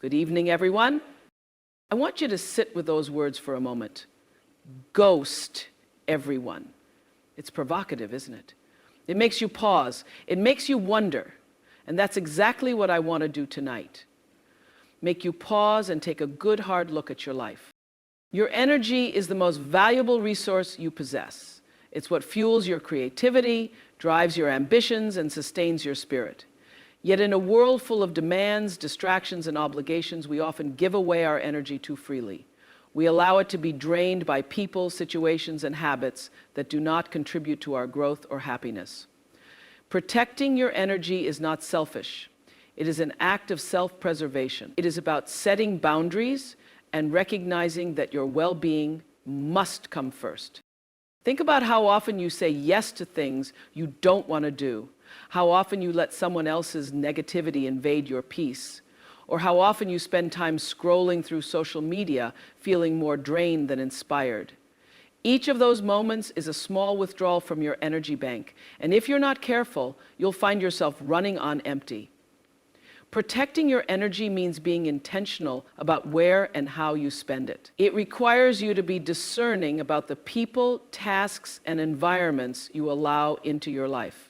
Good evening, everyone. I want you to sit with those words for a moment. Ghost everyone. It's provocative, isn't it? It makes you pause. It makes you wonder. And that's exactly what I want to do tonight. Make you pause and take a good hard look at your life. Your energy is the most valuable resource you possess. It's what fuels your creativity, drives your ambitions, and sustains your spirit. Yet in a world full of demands, distractions, and obligations, we often give away our energy too freely. We allow it to be drained by people, situations, and habits that do not contribute to our growth or happiness. Protecting your energy is not selfish. It is an act of self-preservation. It is about setting boundaries and recognizing that your well-being must come first. Think about how often you say yes to things you don't want to do, how often you let someone else's negativity invade your peace, or how often you spend time scrolling through social media feeling more drained than inspired. Each of those moments is a small withdrawal from your energy bank, and if you're not careful, you'll find yourself running on empty. Protecting your energy means being intentional about where and how you spend it. It requires you to be discerning about the people, tasks, and environments you allow into your life.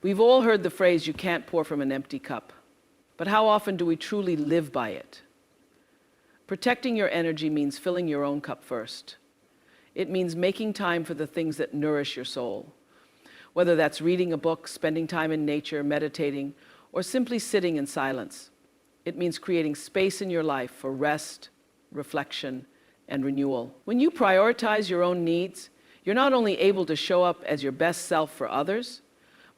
We've all heard the phrase, you can't pour from an empty cup. But how often do we truly live by it? Protecting your energy means filling your own cup first. It means making time for the things that nourish your soul. Whether that's reading a book, spending time in nature, meditating, or simply sitting in silence. It means creating space in your life for rest, reflection, and renewal. When you prioritize your own needs, you're not only able to show up as your best self for others,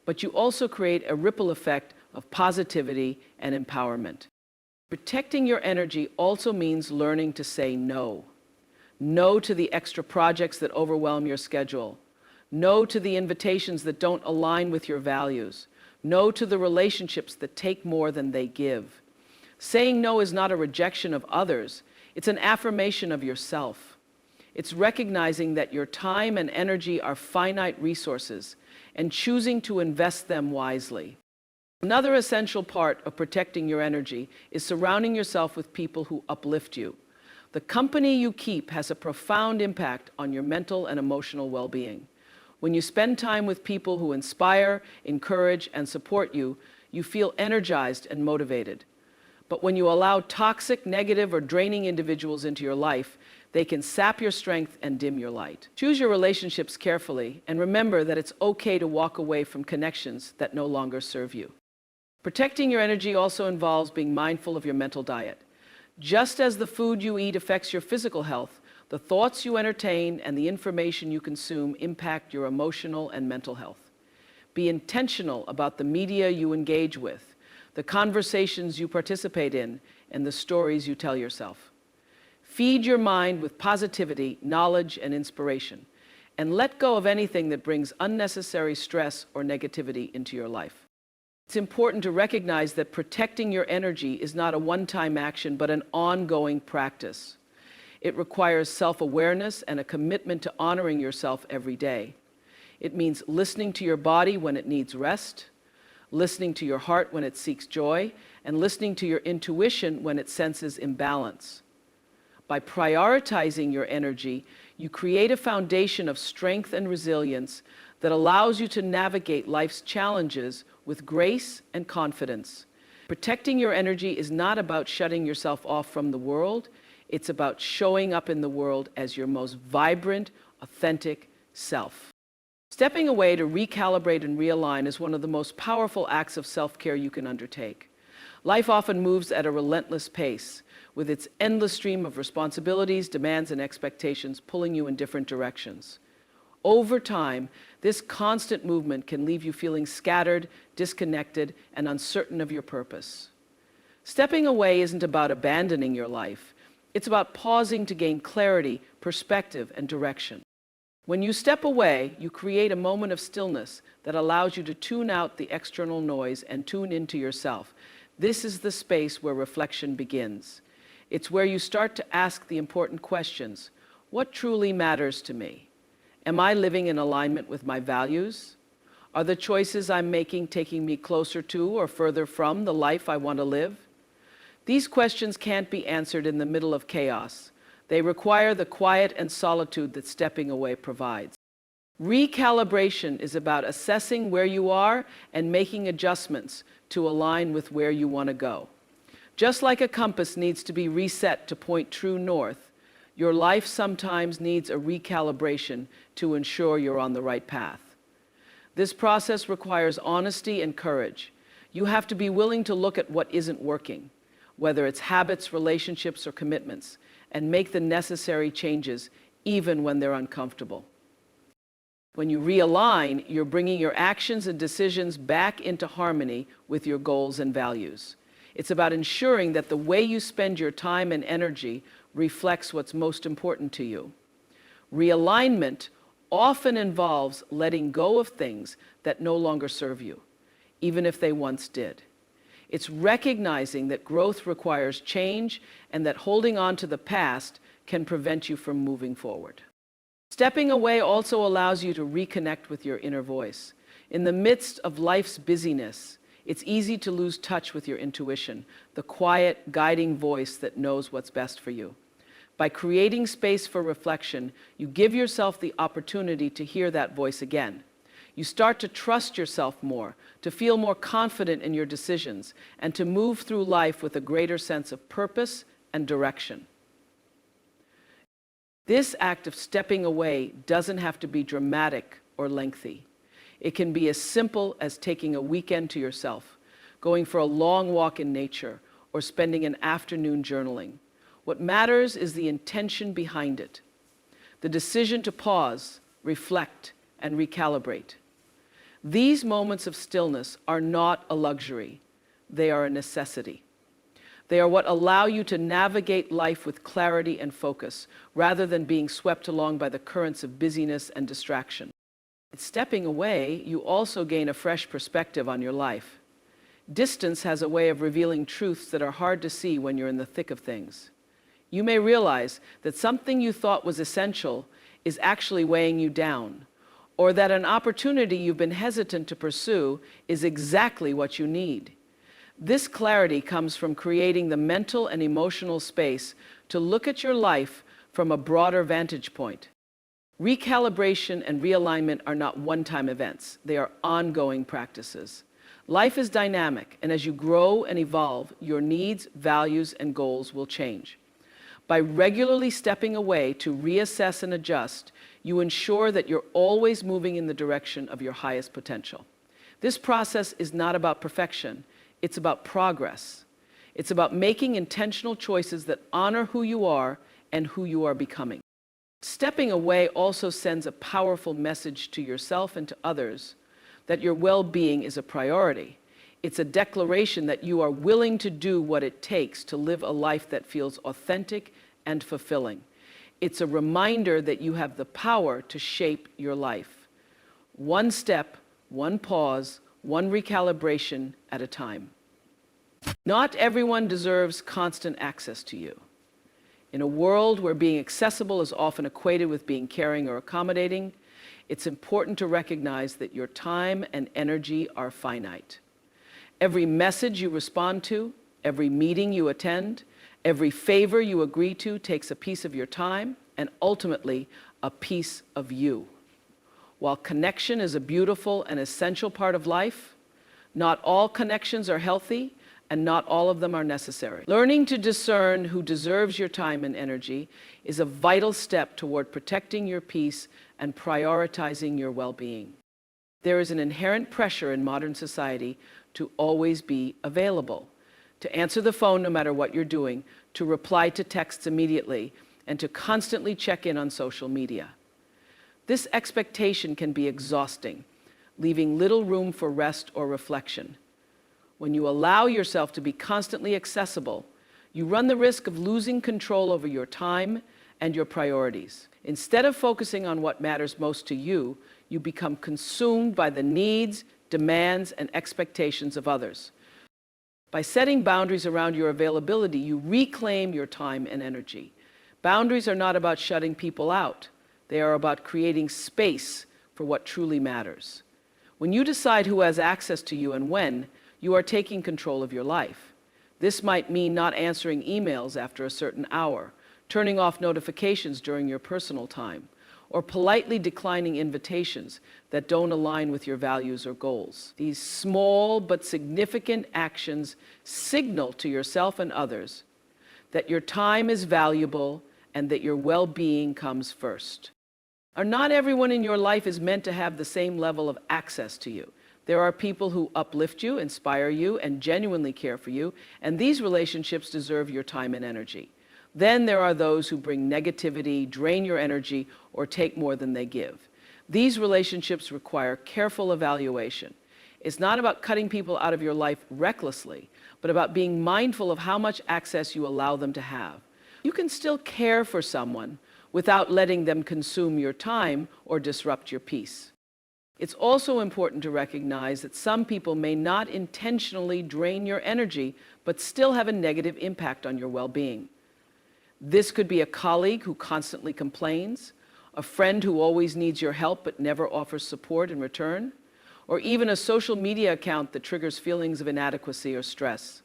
but you also create a ripple effect of positivity and empowerment. Protecting your energy also means learning to say no. No to the extra projects that overwhelm your schedule. No to the invitations that don't align with your values. No to the relationships that take more than they give. Saying no is not a rejection of others. It's an affirmation of yourself. It's recognizing that your time and energy are finite resources and choosing to invest them wisely. Another essential part of protecting your energy is surrounding yourself with people who uplift you. The company you keep has a profound impact on your mental and emotional well-being. When you spend time with people who inspire, encourage, and support you, you feel energized and motivated. But when you allow toxic, negative, or draining individuals into your life, they can sap your strength and dim your light. Choose your relationships carefully, and remember that it's okay to walk away from connections that no longer serve you. Protecting your energy also involves being mindful of your mental diet. Just as the food you eat affects your physical health, the thoughts you entertain and the information you consume impact your emotional and mental health. Be intentional about the media you engage with, the conversations you participate in, and the stories you tell yourself. Feed your mind with positivity, knowledge, and inspiration, and let go of anything that brings unnecessary stress or negativity into your life. It's important to recognize that protecting your energy is not a one-time action, but an ongoing practice. It requires self-awareness and a commitment to honoring yourself every day. It means listening to your body when it needs rest, listening to your heart when it seeks joy, and listening to your intuition when it senses imbalance. By prioritizing your energy, you create a foundation of strength and resilience that allows you to navigate life's challenges with grace and confidence. Protecting your energy is not about shutting yourself off from the world. It's about showing up in the world as your most vibrant, authentic self. Stepping away to recalibrate and realign is one of the most powerful acts of self-care you can undertake. Life often moves at a relentless pace, with its endless stream of responsibilities, demands, and expectations pulling you in different directions. Over time, this constant movement can leave you feeling scattered, disconnected, and uncertain of your purpose. Stepping away isn't about abandoning your life. It's about pausing to gain clarity, perspective, and direction. When you step away, you create a moment of stillness that allows you to tune out the external noise and tune into yourself. This is the space where reflection begins. It's where you start to ask the important questions. What truly matters to me? Am I living in alignment with my values? Are the choices I'm making taking me closer to or further from the life I want to live? These questions can't be answered in the middle of chaos. They require the quiet and solitude that stepping away provides. Recalibration is about assessing where you are and making adjustments to align with where you want to go. Just like a compass needs to be reset to point true north, your life sometimes needs a recalibration to ensure you're on the right path. This process requires honesty and courage. You have to be willing to look at what isn't working, whether it's habits, relationships, or commitments, and make the necessary changes even when they're uncomfortable. When you realign, you're bringing your actions and decisions back into harmony with your goals and values. It's about ensuring that the way you spend your time and energy reflects what's most important to you. Realignment often involves letting go of things that no longer serve you, even if they once did. It's recognizing that growth requires change and that holding on to the past can prevent you from moving forward. Stepping away also allows you to reconnect with your inner voice. In the midst of life's busyness, it's easy to lose touch with your intuition, the quiet, guiding voice that knows what's best for you. By creating space for reflection, you give yourself the opportunity to hear that voice again. You start to trust yourself more, to feel more confident in your decisions, and to move through life with a greater sense of purpose and direction. This act of stepping away doesn't have to be dramatic or lengthy. It can be as simple as taking a weekend to yourself, going for a long walk in nature, or spending an afternoon journaling. What matters is the intention behind it, the decision to pause, reflect, and recalibrate. These moments of stillness are not a luxury, they are a necessity. They are what allow you to navigate life with clarity and focus, rather than being swept along by the currents of busyness and distraction. In stepping away, you also gain a fresh perspective on your life. Distance has a way of revealing truths that are hard to see when you're in the thick of things. You may realize that something you thought was essential is actually weighing you down, or that an opportunity you've been hesitant to pursue is exactly what you need. This clarity comes from creating the mental and emotional space to look at your life from a broader vantage point. Recalibration and realignment are not one-time events. They are ongoing practices. Life is dynamic, and as you grow and evolve, your needs, values, and goals will change. By regularly stepping away to reassess and adjust, you ensure that you're always moving in the direction of your highest potential. This process is not about perfection. It's about progress. It's about making intentional choices that honor who you are and who you are becoming. Stepping away also sends a powerful message to yourself and to others that your well-being is a priority. It's a declaration that you are willing to do what it takes to live a life that feels authentic and fulfilling. It's a reminder that you have the power to shape your life. One step, one pause, one recalibration at a time. Not everyone deserves constant access to you. In a world where being accessible is often equated with being caring or accommodating, it's important to recognize that your time and energy are finite. Every message you respond to, every meeting you attend, every favor you agree to takes a piece of your time and ultimately a piece of you. While connection is a beautiful and essential part of life, not all connections are healthy and not all of them are necessary. Learning to discern who deserves your time and energy is a vital step toward protecting your peace and prioritizing your well-being. There is an inherent pressure in modern society to always be available, to answer the phone no matter what you're doing, to reply to texts immediately, and to constantly check in on social media. This expectation can be exhausting, leaving little room for rest or reflection. When you allow yourself to be constantly accessible, you run the risk of losing control over your time and your priorities. Instead of focusing on what matters most to you, you become consumed by the needs, demands, and expectations of others. By setting boundaries around your availability, you reclaim your time and energy. Boundaries are not about shutting people out. They are about creating space for what truly matters. When you decide who has access to you and when, you are taking control of your life. This might mean not answering emails after a certain hour, turning off notifications during your personal time, or politely declining invitations that don't align with your values or goals. These small but significant actions signal to yourself and others that your time is valuable and that your well-being comes first. Not everyone in your life is meant to have the same level of access to you. There are people who uplift you, inspire you, and genuinely care for you, and these relationships deserve your time and energy. Then there are those who bring negativity, drain your energy, or take more than they give. These relationships require careful evaluation. It's not about cutting people out of your life recklessly, but about being mindful of how much access you allow them to have. You can still care for someone without letting them consume your time or disrupt your peace. It's also important to recognize that some people may not intentionally drain your energy, but still have a negative impact on your well-being. This could be a colleague who constantly complains, a friend who always needs your help but never offers support in return, or even a social media account that triggers feelings of inadequacy or stress.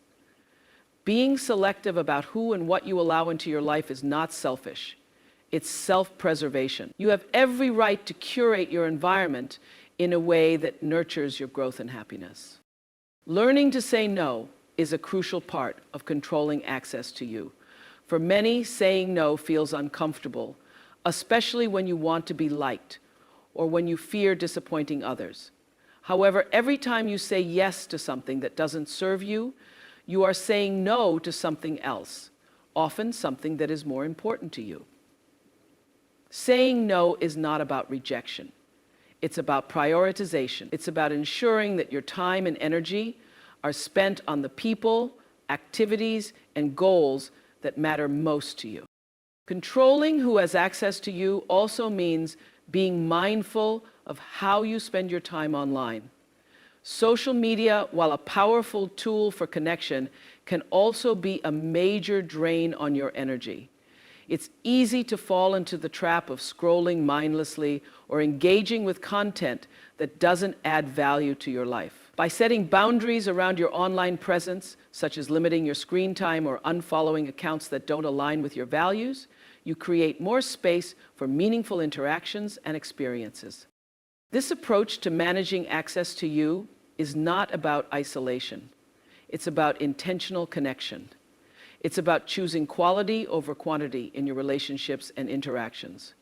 Being selective about who and what you allow into your life is not selfish. It's self-preservation. You have every right to curate your environment in a way that nurtures your growth and happiness. Learning to say no is a crucial part of controlling access to you. For many, saying no feels uncomfortable, especially when you want to be liked or when you fear disappointing others. However, every time you say yes to something that doesn't serve you, you are saying no to something else, often something that is more important to you. Saying no is not about rejection. It's about prioritization. It's about ensuring that your time and energy are spent on the people, activities, and goals that matter most to you. Controlling who has access to you also means being mindful of how you spend your time online. Social media, while a powerful tool for connection, can also be a major drain on your energy. It's easy to fall into the trap of scrolling mindlessly or engaging with content that doesn't add value to your life. By setting boundaries around your online presence, such as limiting your screen time or unfollowing accounts that don't align with your values, you create more space for meaningful interactions and experiences. This approach to managing access to you is not about isolation. It's about intentional connection. It's about choosing quality over quantity in your relationships and interactions.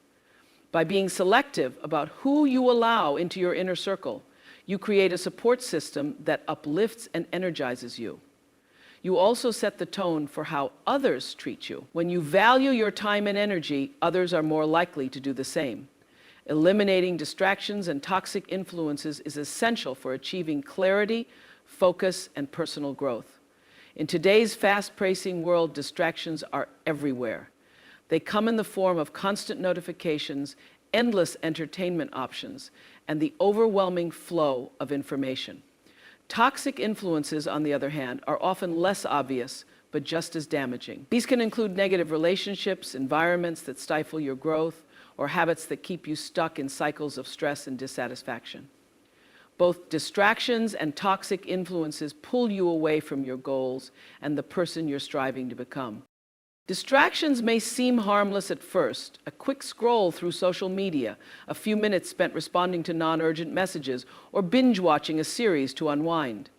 By being selective about who you allow into your inner circle, you create a support system that uplifts and energizes you. You also set the tone for how others treat you. When you value your time and energy, others are more likely to do the same. Eliminating distractions and toxic influences is essential for achieving clarity, focus, and personal growth. In today's fast-paced world, distractions are everywhere. They come in the form of constant notifications, endless entertainment options, and the overwhelming flow of information. Toxic influences, on the other hand, are often less obvious, but just as damaging. These can include negative relationships, environments that stifle your growth, or habits that keep you stuck in cycles of stress and dissatisfaction. Both distractions and toxic influences pull you away from your goals and the person you're striving to become. Distractions may seem harmless at first. A quick scroll through social media, a few minutes spent responding to non-urgent messages, or binge-watching a series to unwind.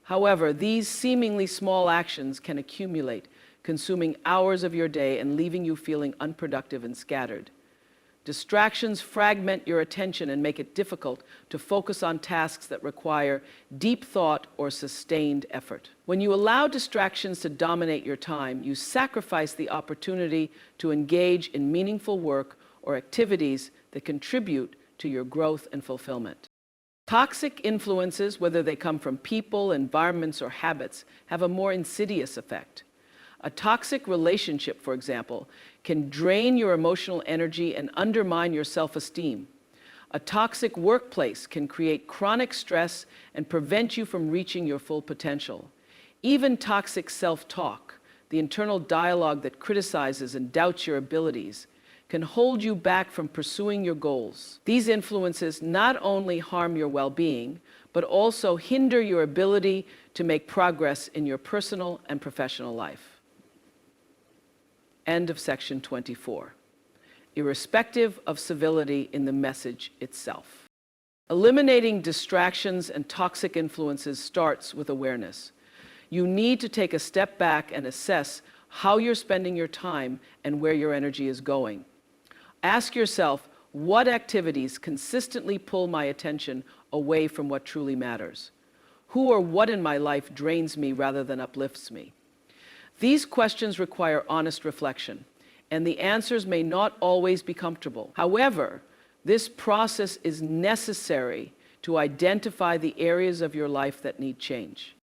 However, these seemingly small actions can accumulate, consuming hours of your day and leaving you feeling unproductive and scattered. Distractions fragment your attention and make it difficult to focus on tasks that require deep thought or sustained effort. When you allow distractions to dominate your time, you sacrifice the opportunity to engage in meaningful work or activities that contribute to your growth and fulfillment. Toxic influences, whether they come from people, environments, or habits, have a more insidious effect. A toxic relationship, for example, can drain your emotional energy and undermine your self-esteem. A toxic workplace can create chronic stress and prevent you from reaching your full potential. Even toxic self-talk, the internal dialogue that criticizes and doubts your abilities, can hold you back from pursuing your goals. These influences not only harm your well-being, but also hinder your ability to make progress in your personal and professional life. End of section 24. Irrespective of civility in the message itself. Eliminating distractions and toxic influences starts with awareness. You need to take a step back and assess how you're spending your time and where your energy is going. Ask yourself, what activities consistently pull my attention away from what truly matters? Who or what in my life drains me rather than uplifts me? These questions require honest reflection, and the answers may not always be comfortable. However, this process is necessary to identify the areas of your life that need change.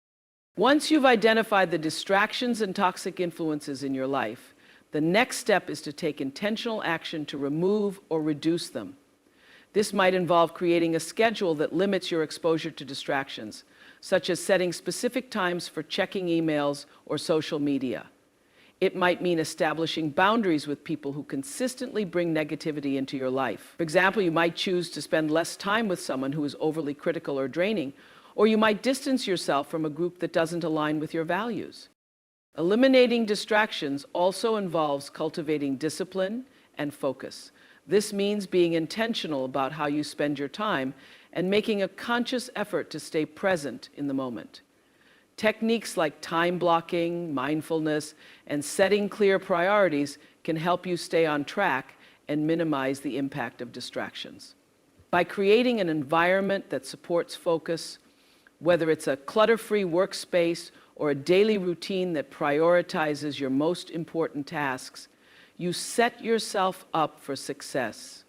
Once you've identified the distractions and toxic influences in your life, the next step is to take intentional action to remove or reduce them. This might involve creating a schedule that limits your exposure to distractions, such as setting specific times for checking emails or social media. It might mean establishing boundaries with people who consistently bring negativity into your life. For example, you might choose to spend less time with someone who is overly critical or draining, or you might distance yourself from a group that doesn't align with your values. Eliminating distractions also involves cultivating discipline and focus. This means being intentional about how you spend your time and making a conscious effort to stay present in the moment. Techniques like time blocking, mindfulness, and setting clear priorities can help you stay on track and minimize the impact of distractions. By creating an environment that supports focus, whether it's a clutter-free workspace or a daily routine that prioritizes your most important tasks, you set yourself up for success.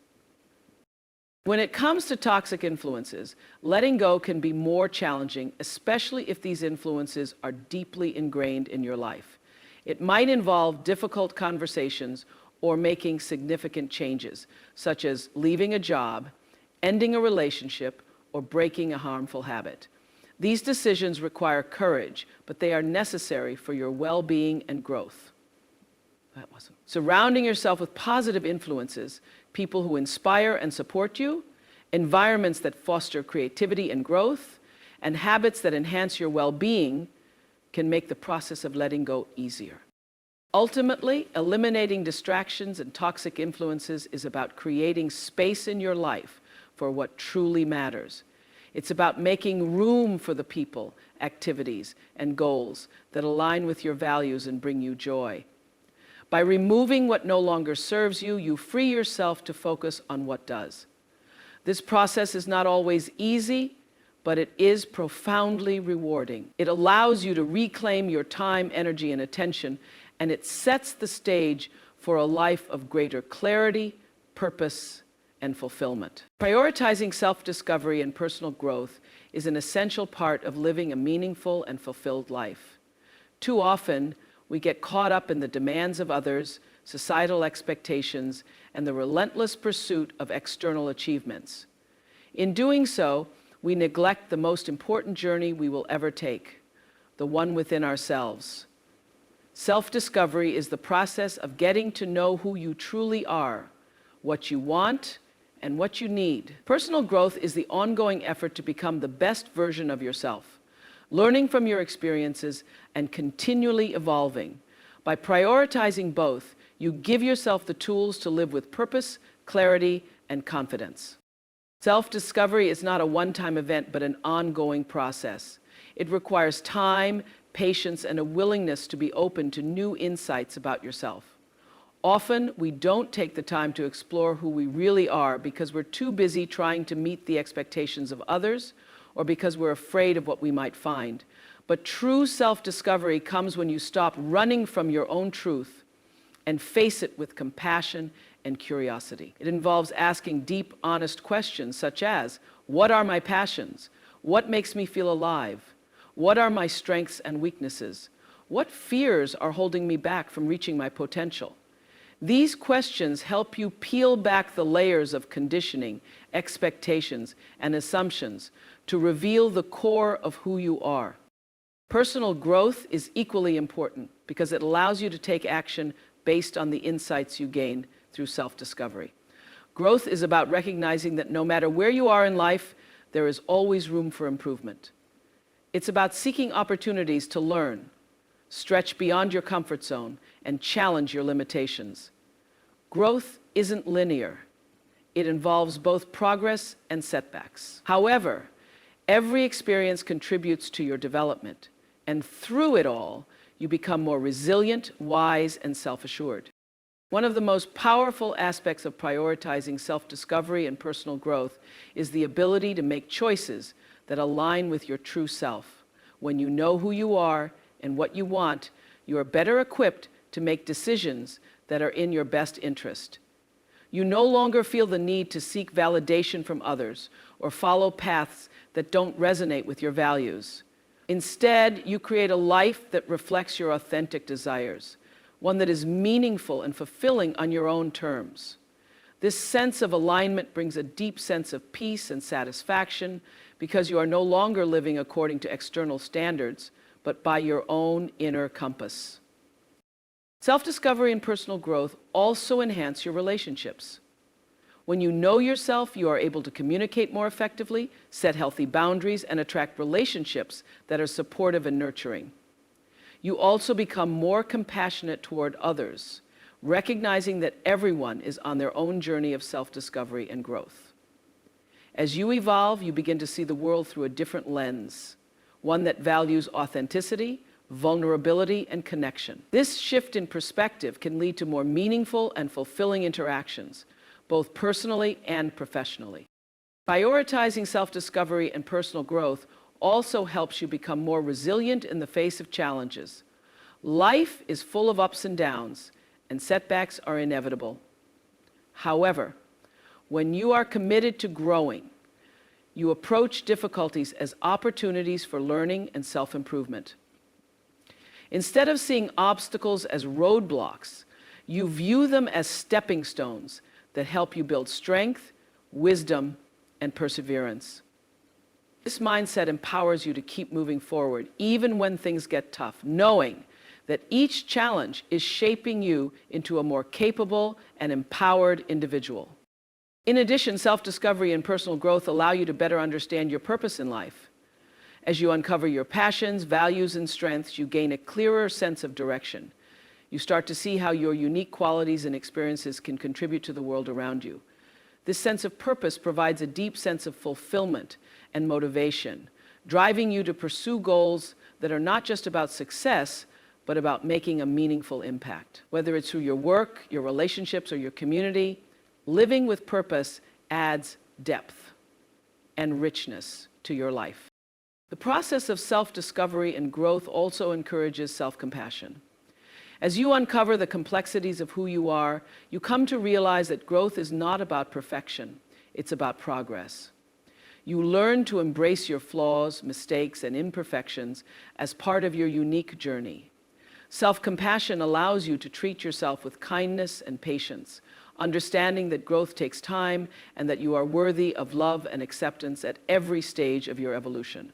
When it comes to toxic influences, letting go can be more challenging, especially if these influences are deeply ingrained in your life. It might involve difficult conversations or making significant changes, such as leaving a job, ending a relationship, or breaking a harmful habit. These decisions require courage, but they are necessary for your well-being and growth. Surrounding yourself with positive influences, people who inspire and support you, environments that foster creativity and growth, and habits that enhance your well-being can make the process of letting go easier. Ultimately, eliminating distractions and toxic influences is about creating space in your life for what truly matters. It's about making room for the people, activities, and goals that align with your values and bring you joy. By removing what no longer serves you, you free yourself to focus on what does. This process is not always easy, but it is profoundly rewarding. It allows you to reclaim your time, energy, and attention, and it sets the stage for a life of greater clarity, purpose, and fulfillment. Prioritizing self-discovery and personal growth is an essential part of living a meaningful and fulfilled life. Too often, we get caught up in the demands of others, societal expectations, and the relentless pursuit of external achievements. In doing so, we neglect the most important journey we will ever take, the one within ourselves. Self-discovery is the process of getting to know who you truly are, what you want, and what you need. Personal growth is the ongoing effort to become the best version of yourself, learning from your experiences and continually evolving. By prioritizing both, you give yourself the tools to live with purpose, clarity, and confidence. Self-discovery is not a one-time event, but an ongoing process. It requires time, patience, and a willingness to be open to new insights about yourself. Often, we don't take the time to explore who we really are because we're too busy trying to meet the expectations of others, or because we're afraid of what we might find. But true self-discovery comes when you stop running from your own truth and face it with compassion and curiosity. It involves asking deep, honest questions such as, what are my passions? What makes me feel alive? What are my strengths and weaknesses? What fears are holding me back from reaching my potential? These questions help you peel back the layers of conditioning, expectations, and assumptions to reveal the core of who you are. Personal growth is equally important because it allows you to take action based on the insights you gain through self-discovery. Growth is about recognizing that no matter where you are in life, there is always room for improvement. It's about seeking opportunities to learn, stretch beyond your comfort zone, and challenge your limitations. Growth isn't linear. It involves both progress and setbacks. However, every experience contributes to your development, and through it all, you become more resilient, wise, and self-assured. One of the most powerful aspects of prioritizing self-discovery and personal growth is the ability to make choices that align with your true self. When you know who you are and what you want, you are better equipped to make decisions that are in your best interest. You no longer feel the need to seek validation from others or follow paths that don't resonate with your values. Instead, you create a life that reflects your authentic desires, one that is meaningful and fulfilling on your own terms. This sense of alignment brings a deep sense of peace and satisfaction because you are no longer living according to external standards, but by your own inner compass. Self-discovery and personal growth also enhance your relationships. When you know yourself, you are able to communicate more effectively, set healthy boundaries, and attract relationships that are supportive and nurturing. You also become more compassionate toward others, recognizing that everyone is on their own journey of self-discovery and growth. As you evolve, you begin to see the world through a different lens, one that values authenticity, vulnerability, and connection. This shift in perspective can lead to more meaningful and fulfilling interactions, both personally and professionally. Prioritizing self-discovery and personal growth also helps you become more resilient in the face of challenges. Life is full of ups and downs, and setbacks are inevitable. However, when you are committed to growing, you approach difficulties as opportunities for learning and self-improvement. Instead of seeing obstacles as roadblocks, you view them as stepping stones that help you build strength, wisdom, and perseverance. This mindset empowers you to keep moving forward, even when things get tough, knowing that each challenge is shaping you into a more capable and empowered individual. In addition, self-discovery and personal growth allow you to better understand your purpose in life. As you uncover your passions, values, and strengths, you gain a clearer sense of direction. You start to see how your unique qualities and experiences can contribute to the world around you. This sense of purpose provides a deep sense of fulfillment and motivation, driving you to pursue goals that are not just about success, but about making a meaningful impact. Whether it's through your work, your relationships, or your community, living with purpose adds depth and richness to your life. The process of self-discovery and growth also encourages self-compassion. As you uncover the complexities of who you are, you come to realize that growth is not about perfection, it's about progress. You learn to embrace your flaws, mistakes, and imperfections as part of your unique journey. Self-compassion allows you to treat yourself with kindness and patience, understanding that growth takes time and that you are worthy of love and acceptance at every stage of your evolution.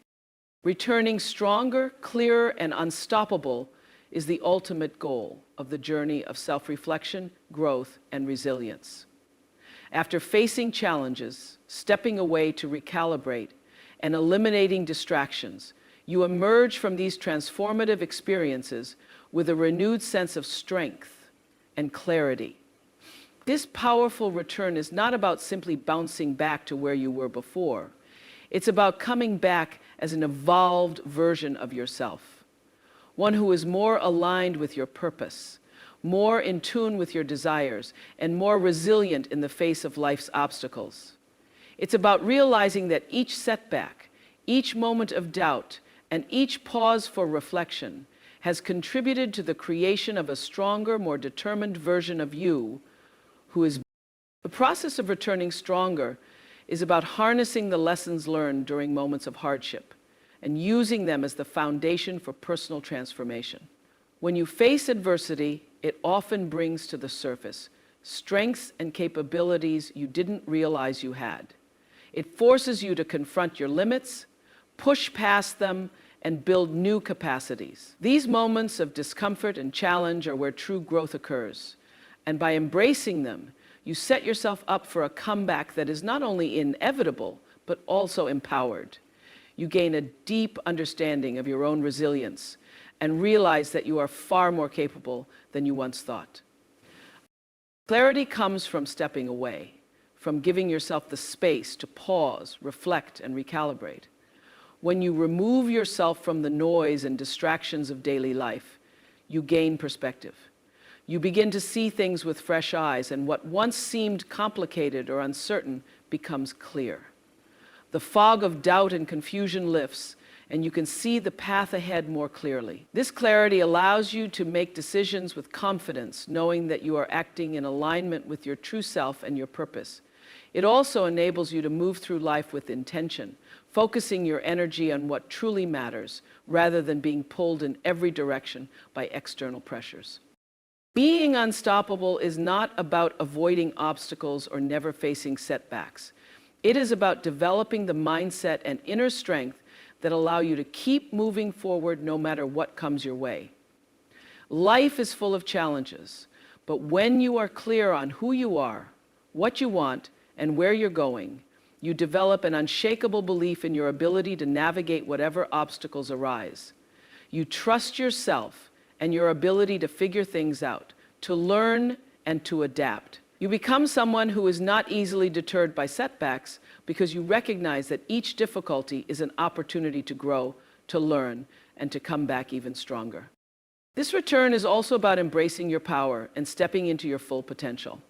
Returning stronger, clearer, and unstoppable is the ultimate goal of the journey of self-reflection, growth, and resilience. After facing challenges, stepping away to recalibrate, and eliminating distractions, you emerge from these transformative experiences with a renewed sense of strength and clarity. This powerful return is not about simply bouncing back to where you were before. It's about coming back as an evolved version of yourself, one who is more aligned with your purpose, more in tune with your desires, and more resilient in the face of life's obstacles. It's about realizing that each setback, each moment of doubt, and each pause for reflection has contributed to the creation of a stronger, more determined version of you who is. The process of returning stronger is about harnessing the lessons learned during moments of hardship and using them as the foundation for personal transformation. When you face adversity, it often brings to the surface strengths and capabilities you didn't realize you had. It forces you to confront your limits, push past them, and build new capacities. These moments of discomfort and challenge are where true growth occurs. And by embracing them, you set yourself up for a comeback that is not only inevitable, but also empowered. You gain a deep understanding of your own resilience and realize that you are far more capable than you once thought. Clarity comes from stepping away, from giving yourself the space to pause, reflect, and recalibrate. When you remove yourself from the noise and distractions of daily life, you gain perspective. You begin to see things with fresh eyes, and what once seemed complicated or uncertain becomes clear. The fog of doubt and confusion lifts, and you can see the path ahead more clearly. This clarity allows you to make decisions with confidence, knowing that you are acting in alignment with your true self and your purpose. It also enables you to move through life with intention, focusing your energy on what truly matters, rather than being pulled in every direction by external pressures. Being unstoppable is not about avoiding obstacles or never facing setbacks. It is about developing the mindset and inner strength that allow you to keep moving forward no matter what comes your way. Life is full of challenges, but when you are clear on who you are, what you want, and where you're going, you develop an unshakable belief in your ability to navigate whatever obstacles arise. You trust yourself and your ability to figure things out, to learn and to adapt. You become someone who is not easily deterred by setbacks because you recognize that each difficulty is an opportunity to grow, to learn, and to come back even stronger. This return is also about embracing your power and stepping into your full potential.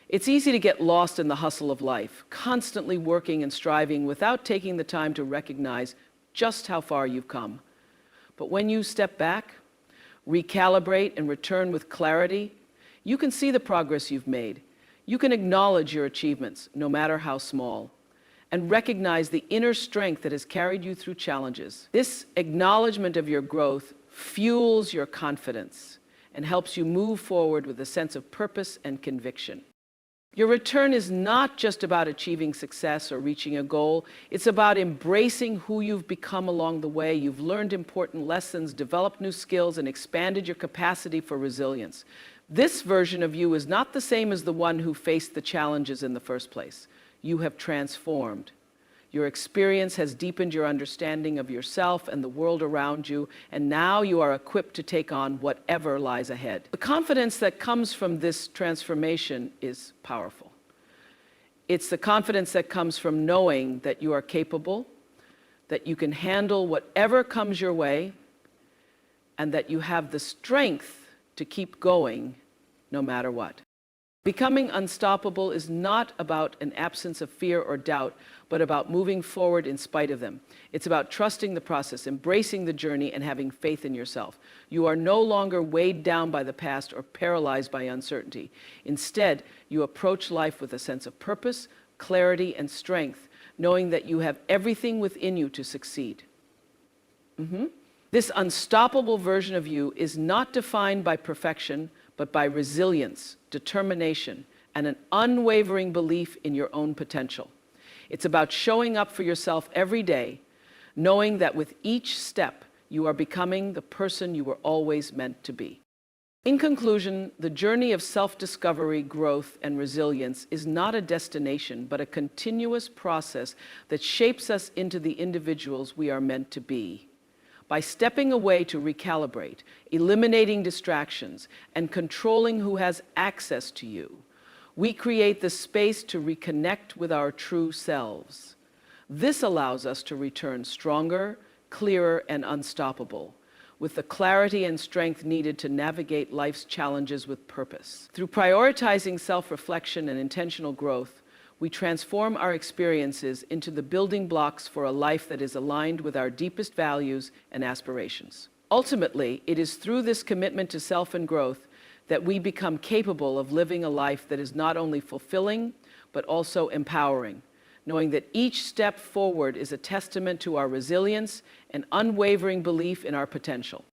It's easy to get lost in the hustle of life, constantly working and striving without taking the time to recognize just how far you've come. But when you step back, recalibrate, and return with clarity, you can see the progress you've made. You can acknowledge your achievements, no matter how small, and recognize the inner strength that has carried you through challenges. This acknowledgement of your growth fuels your confidence and helps you move forward with a sense of purpose and conviction. Your return is not just about achieving success or reaching a goal. It's about embracing who you've become along the way. You've learned important lessons, developed new skills, and expanded your capacity for resilience. This version of you is not the same as the one who faced the challenges in the first place. You have transformed. Your experience has deepened your understanding of yourself and the world around you, and now you are equipped to take on whatever lies ahead. The confidence that comes from this transformation is powerful. It's the confidence that comes from knowing that you are capable, that you can handle whatever comes your way, and that you have the strength to keep going no matter what. Becoming unstoppable is not about an absence of fear or doubt, but about moving forward in spite of them. It's about trusting the process, embracing the journey, and having faith in yourself. You are no longer weighed down by the past or paralyzed by uncertainty. Instead, you approach life with a sense of purpose, clarity, and strength, knowing that you have everything within you to succeed. This unstoppable version of you is not defined by perfection, but by resilience, determination, and an unwavering belief in your own potential. It's about showing up for yourself every day, knowing that with each step, you are becoming the person you were always meant to be. In conclusion, the journey of self-discovery, growth, and resilience is not a destination, but a continuous process that shapes us into the individuals we are meant to be. By stepping away to recalibrate, eliminating distractions, and controlling who has access to you, we create the space to reconnect with our true selves. This allows us to return stronger, clearer, and unstoppable, with the clarity and strength needed to navigate life's challenges with purpose. Through prioritizing self-reflection and intentional growth, we transform our experiences into the building blocks for a life that is aligned with our deepest values and aspirations. Ultimately, it is through this commitment to self and growth that we become capable of living a life that is not only fulfilling, but also empowering, knowing that each step forward is a testament to our resilience and unwavering belief in our potential.